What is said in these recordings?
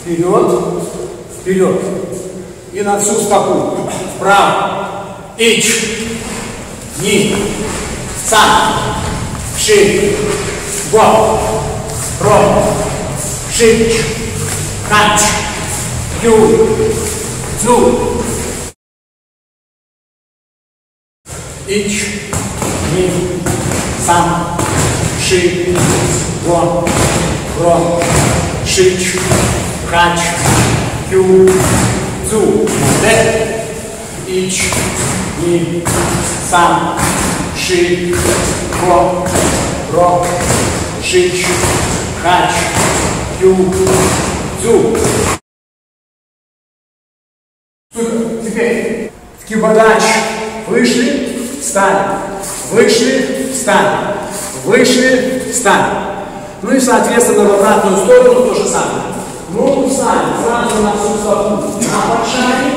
Вперед, вперед. И на всю стопу. Вправо. Ич. Ни. Сам. Ши. Го. Ро. Шич. Хач. Ю. Цу. Ич. Ни. Сам. Ши. Го. Ро. Шич. Хач. Ю. Цу. Д. Ич. Ни. Сам. Ши. Го. Ро. Шич. Хач. Ю. Цу. Супер. Теперь в кибодач. Вышли, встали. Вышли, встали. Вышли, встали. Ну и соответственно в обратную сторону то же самое. Ногу встали сразу на всю стопу. На подшаге.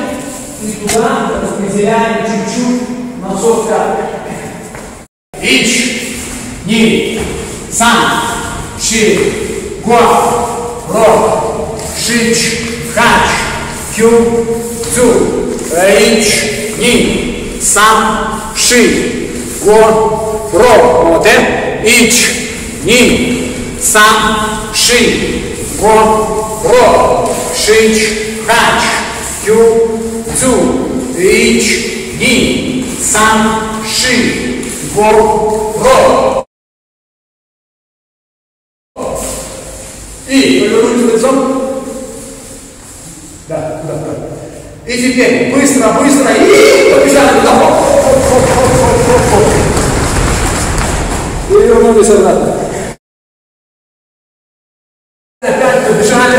И туда распределяем чуть-чуть носок пятки. Ич, ни, сам, ши, го, ро, шич, хач, кю, цу. Ич, ни, сам, ши, го, ро. Вот это. Ич, ни, сам, ши, го, ро, шич, хач, кю, цу. Ич, ни, сам, ши, го, ро. И повернулись лицом. Да. И теперь быстро и побежали туда. И вернулись обратно. Опять побежали.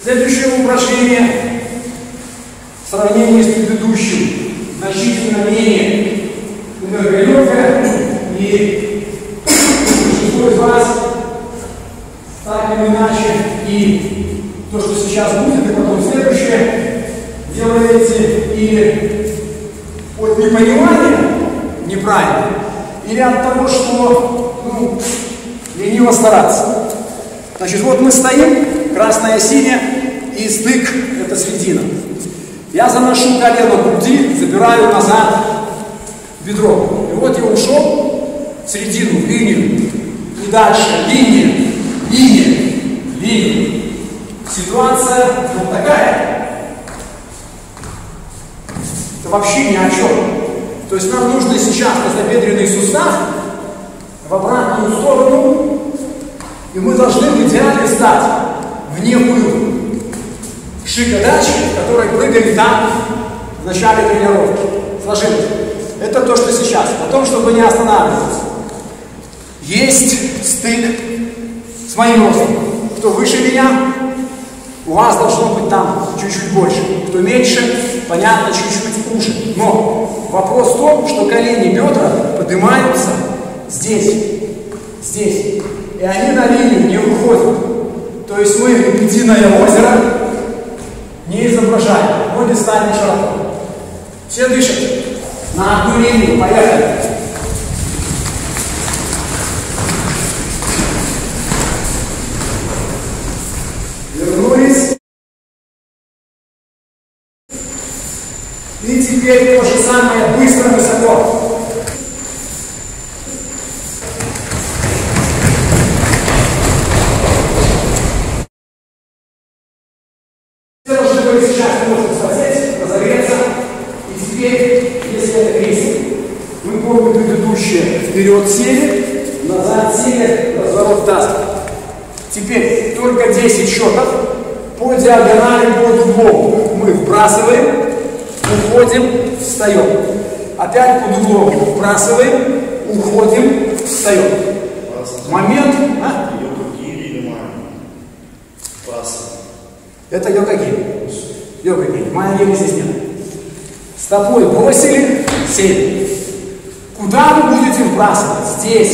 Следующее упражнение в сравнении с предыдущим значительно менее энергоемкое, и большинство из вас так или иначе и то, что сейчас будет, и потом следующее делаете или от непонимания неправильно, или от того, что лениво стараться. Значит, вот мы стоим, красная, синяя, и стык – это середина. Я заношу колено к груди, забираю назад бедро. И вот я ушел в середину, в линию. И дальше линия. Ситуация вот такая. Это вообще ни о чем. То есть нам нужно сейчас тазобедренный сустав в обратную сторону, и мы должны в идеале стать в некую шикодачу, в которой прыгали там в начале тренировки. Сложилось. Это то, что сейчас. Потом, чтобы не останавливаться. Есть стык с моим ростом. Кто выше меня, у вас должно быть там чуть-чуть больше. Кто меньше, понятно, чуть-чуть уже. Но вопрос в том, что колени, бедра поднимаются здесь. И они на линию не выходят. То есть мы лебединое озеро не изображаем. Ноги стали широко. Все дышат. На одну линию. Поехали. Вернулись. И теперь то же самое быстро, высоко. Сейчас можно вспотеть, разогреться. И теперь, если это крестик, мы помним предыдущее. Вперед сели, назад сели, разворот таза. Теперь только 10 счетов по диагонали, под углом. Мы вбрасываем, уходим, встаем. Опять под углом вбрасываем, уходим, встаем. Момент. Это йога-гирь. Йога-гирь. Моя гирь здесь нет. Стопой бросили, сели. Куда вы будете вбрасывать? Здесь.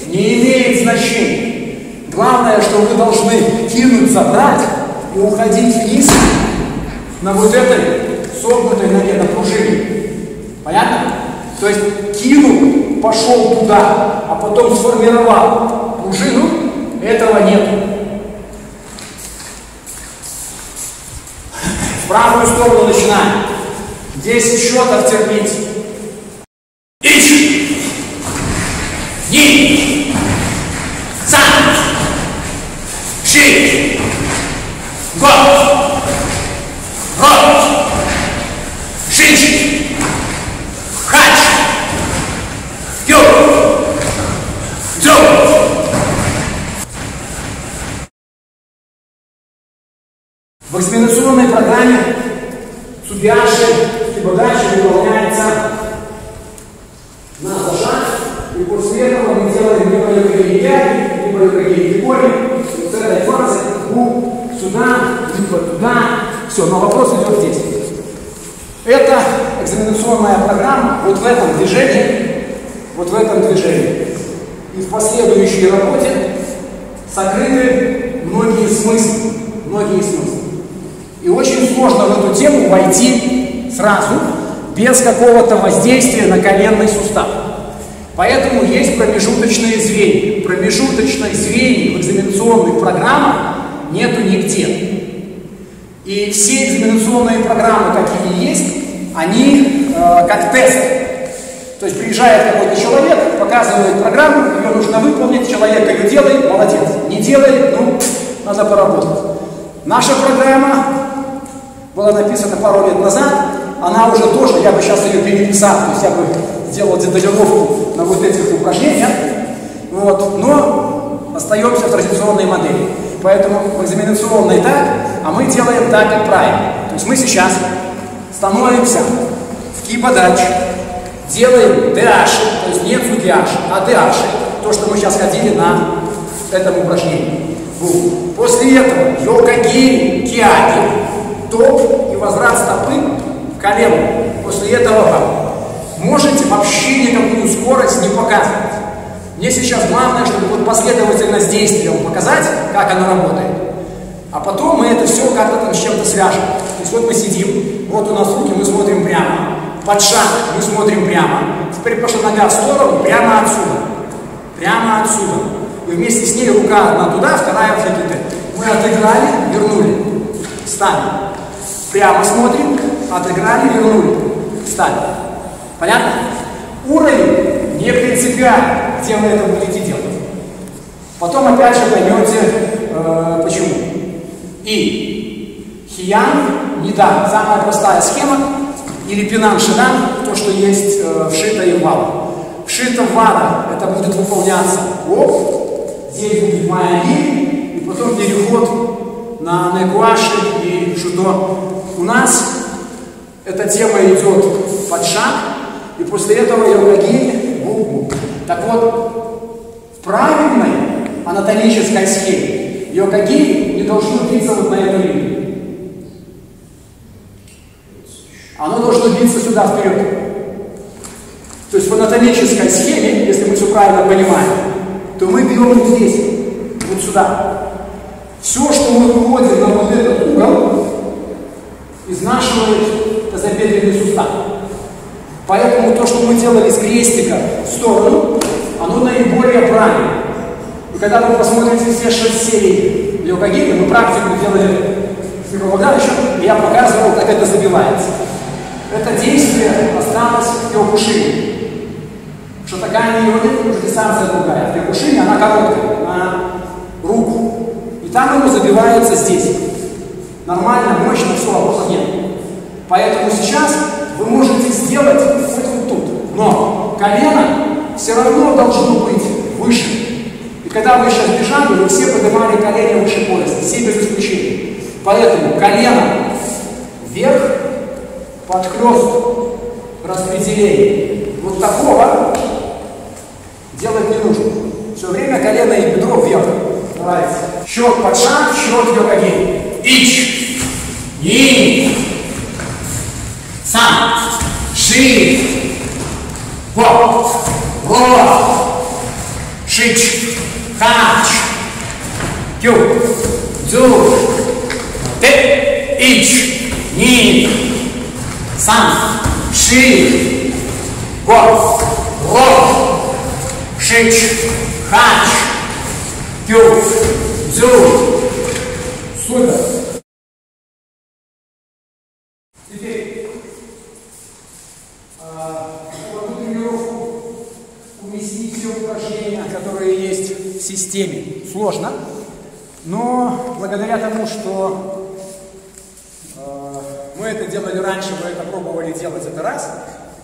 Не имеет значения. Главное, что вы должны кинуть, забрать и уходить вниз на вот этой согнутой ноге, на пружине. Понятно? То есть кинул, пошел туда, а потом сформировал пружину, этого нет. В правую сторону начинаем. 10 счетов терпите. Ич! Ни! Сан! Ши! Го! Рот! Шич! Хач! Ю! Дзю! В экзаменационной программе Цубиаши Кибодачи выполняется на зажат, и после этого мы делаем либо йокогей тяги, либо йокогей фигури, с этой фазы сюда, либо туда. Все, но вопрос идет здесь. Это экзаменационная программа вот в этом движении, вот в этом движении. И в последующей работе сокрыты многие смыслы, И очень сложно в эту тему войти сразу, без какого-то воздействия на коленный сустав. Поэтому есть промежуточные звенья. Промежуточных звеньев в экзаменационных программах нету нигде. И все экзаменационные программы, какие есть, они как тест. То есть приезжает какой-то человек, показывает программу, ее нужно выполнить, человек ее делает, молодец. Не делает, ну, надо поработать. Наша программа была написана пару лет назад, она уже тоже, я бы сейчас ее переписал, то есть я бы сделал деталировку на вот этих упражнениях, вот, но остаемся в традиционной модели. Поэтому в экзаменационной так, а мы делаем так, как правильно. То есть мы сейчас становимся в кибодач, делаем дэаши, то есть не цубиаши, а дэаши, то, что мы сейчас ходили на этом упражнении. После этого йокогей, киаги, топ и возврат стопы в колено. После этого можете вообще никакую скорость не показывать. Мне сейчас главное, чтобы вот последовательность действия показать, как она работает. А потом мы это все как-то там с чем-то свяжем. То есть вот мы сидим, вот у нас руки, мы смотрим прямо. Под шаг мы смотрим прямо. Теперь пошла нога в сторону, прямо отсюда. Прямо отсюда. И вместе с ней рука одна туда, вторая в фликете. Мы отыграли, вернули. Встали. Прямо смотрим, отыграли, вернули. Встали. Понятно? Уровень не принципиально, где вы это будете делать. Потом опять же поймете, почему. И хиян, нидан, самая простая схема, или пинан шидан, то, что есть вшито и в вада. Вшито в вада, это будет выполняться. Оп, здесь будет моя линия, и потом переход на негуаши и шудо. У нас эта тема идет под шаг, и после этого йокогей бу-бу. Так вот, в правильной анатомической схеме йокогей не должно биться вот на эту линию. Оно должно биться сюда вперед. То есть в анатомической схеме, если мы все правильно понимаем, то мы бьем вот здесь, вот сюда. Все, что мы выводим на вот этот угол, изнашивает тазобедренный сустав. Поэтому то, что мы делали с крестика в сторону, оно наиболее правильно. И когда вы посмотрите все 6 серий йокогей, мы практику делали с еще, я показывал, как это забивается. Это действие осталось в кёкушине. Что такая не уже дистанция другая. В кёкушине она короткая, на руку. И там оно забивается здесь. Нормально, мощно, все, вопросов нет. Поэтому сейчас вы можете сделать хоть вот тут. Но колено все равно должно быть выше. И когда вы сейчас бежали, вы все поднимали колени выше пояса, все без исключения. Поэтому колено вверх, подхлёст распределение. Вот такого делать не нужно. Все время колено и бедро вверх. Давайте. Счет под шаг, счет йокогей. Ич, ни, сан, ши, го, ро, шич, хач, Кю, дзу, те, ич, ни, сан, ши, го, ро, шич, хач, кю, дзу. Супер. Теперь в эту тренировку уместить все упражнения, которые есть в системе, сложно, но благодаря тому, что мы это делали раньше, мы это пробовали делать это раз.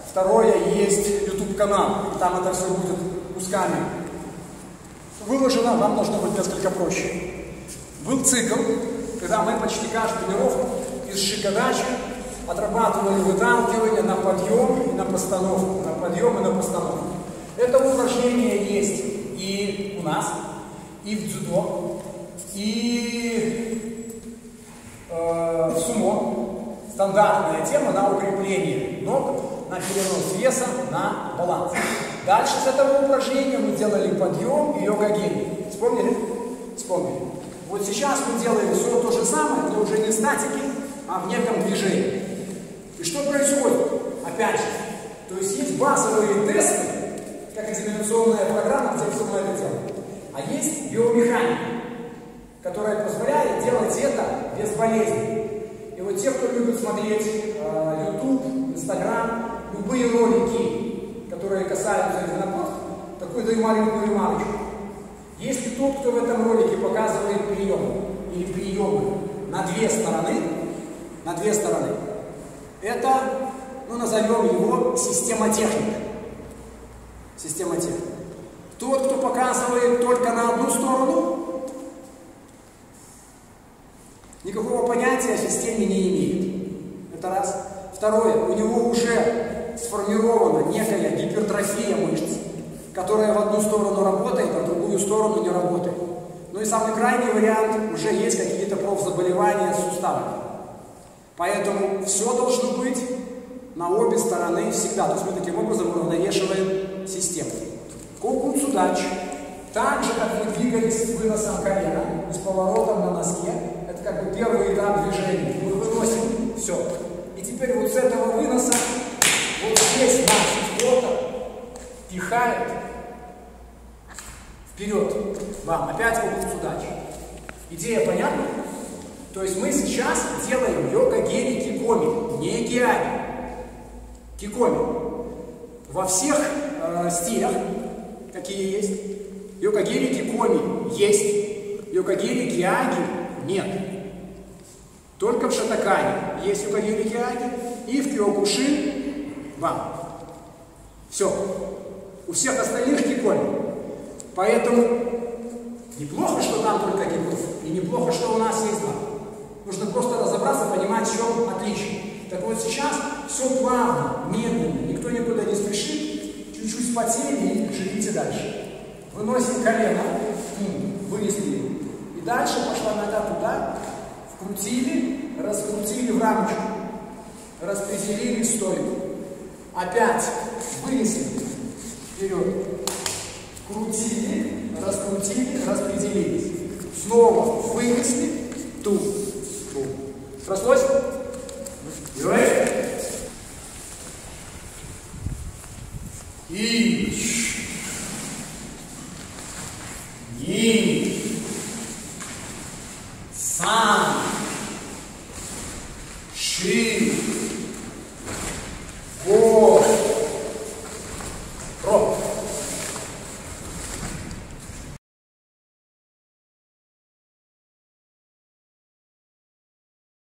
Второе, есть YouTube-канал, там это все будет кусками выложено, вам должно быть несколько проще. Был цикл, когда мы почти каждую тренировку из шикодачи отрабатывали выталкивание на подъем и на постановку, на подъем и на постановку. Это упражнение есть и у нас, и в дзюдо, и в сумо. Стандартная тема на укрепление ног, на перенос веса, на баланс. Дальше с этого упражнения мы делали подъем и йога-гири. Вспомнили? Вспомнили. Вот сейчас мы делаем все то же самое, но уже не в статике, а в неком движении. И что происходит? Опять же, то есть базовые тесты, как экзаменационная программа, где все мы это делаем. А есть биомеханика, которая позволяет делать это без болезни. И вот те, кто любит смотреть YouTube, Instagram, любые ролики, которые касаются единоборств, такую даю маленькую ремарочку. Если тот, кто в этом ролике показывает приемы или приемы на две стороны, это, ну, назовем его система техника. Система техника. Тот, кто показывает только на одну сторону, никакого понятия о системе не имеет. Это раз. Второе, у него уже сформирована некая гипертрофия мышц, которая в одну сторону работает, а в другую сторону не работает. Ну и самый крайний вариант, уже есть какие-то профзаболевания с суставами. Поэтому все должно быть на обе стороны всегда. То есть мы таким образом уравновешиваем систему. Кокуцудач. Так же, как мы двигались с выносом колена, с поворотом на носке, это как бы первый этап движения. Мы выносим все. И теперь вот с этого выноса, вот здесь наш фото пихает вперед. Вам опять кокуцудач. Идея понятна? То есть мы сейчас делаем йога-гири кикоми, не гиари. Кикоми. Во всех стилях, какие есть, йога-гири кикоми есть, йога-гири гиаги нет. Только в шатакане есть йога-гири гиаги, и в киокушин вам. Все. У всех остальных кикоми. Поэтому неплохо, что там только киков, и неплохо, что у нас есть два. Нужно просто разобраться, понимать, в чем отличие. Так вот сейчас все плавно, медленно, никто никуда не спешит, чуть-чуть спотели и живите дальше. Выносим колено, вынесли, и дальше пошла нога туда, вкрутили, раскрутили в рамочку, распределили стойку. Опять вынесли вперед, вкрутили, раскрутили, распределились. Снова вынесли, ту. Срослось? Делаем. Ич. Ни. Сан. Ши. Го.